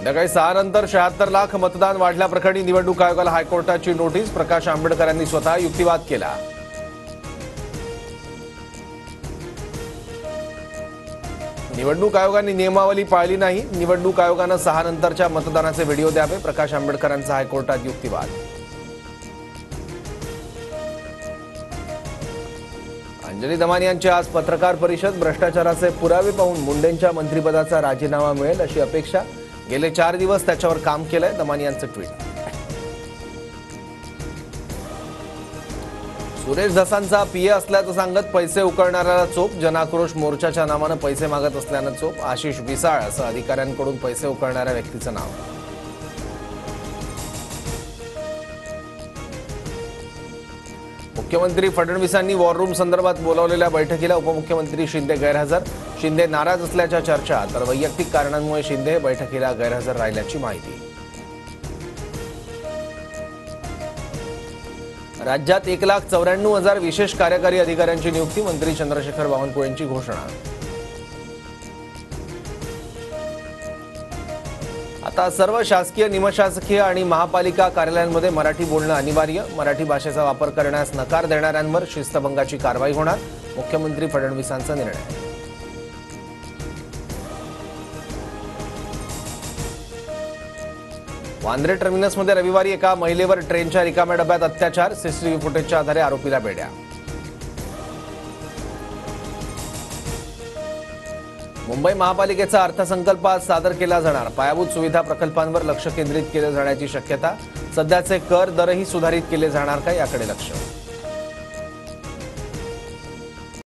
संध्याकाळी 6 नंतर 76 लाख मतदान वाढल्याप्रकरणी निवडणूक आयोगाला हायकोर्टाची नोटीस. प्रकाश आंबेडकरांनी स्वतः युक्तिवाद केला. निवडणूक आयोगाने नियमावली पाळली नाही. निवडणूक आयोगाने 6 नंतरच्या मतदानाचे व्हिडिओ द्यावे. प्रकाश आंबेडकरांचा हायकोर्टात युक्तिवाद. अंजली दमानी यांची आज पत्रकार परिषद. भ्रष्टाचाराचे पुरावे पाहून मुंडेंच्या मंत्रिपदाचा राजीनामा मिळेल अशी अपेक्षा. गेले 4 दिवस त्याच्यावर काम केलंय. दमानी यांचं ट्विट. सुरेश धसांचा पीए असल्याचं सांगत पैसे उकळणाऱ्याला चोप. जनाक्रोश मोर्चाच्या नावानं पैसे मागत असल्यानं चोप. आशिष विसाळ असं अधिकाऱ्यांकडून पैसे उकळणाऱ्या व्यक्तीचं नाव. मुख्यमंत्री फडणवीसांनी वॉर रूम संदर्भात बोलावलेल्या बैठकीला उपमुख्यमंत्री शिंदे गैरहजर. शिंदे नाराज असल्याच्या चर्चा, तर वैयक्तिक कारणांमुळे शिंदे बैठकीला गैरहजर राहिल्याची माहिती. राज्यात 1,94,000 विशेष कार्यकारी अधिकाऱ्यांची नियुक्ती. मंत्री चंद्रशेखर बावनकुळेंची घोषणा. आता सर्व शासकीय, निमशासकीय आणि महापालिका कार्यालयांमध्ये मराठी बोलणं अनिवार्य. मराठी भाषेचा वापर करण्यास नकार देणाऱ्यांवर शिस्तभंगाची कारवाई होणार. मुख्यमंत्री फडणवीसांचा निर्णय. वांद्रे टर्मिनसमध्ये रविवारी एका महिलेवर ट्रेनच्या रिकाम्या डब्यात अत्याचार. सीसीटीव्ही फुटेजच्या आधारे आरोपीला बेड्या. मुंबई महापालिकेचा अर्थसंकल्प आज सादर केला जाणार. पायाभूत सुविधा प्रकल्पांवर लक्ष केंद्रित केले जाण्याची शक्यता. सध्याचे कर दरही सुधारित केले जाणार का, याकडे लक्ष.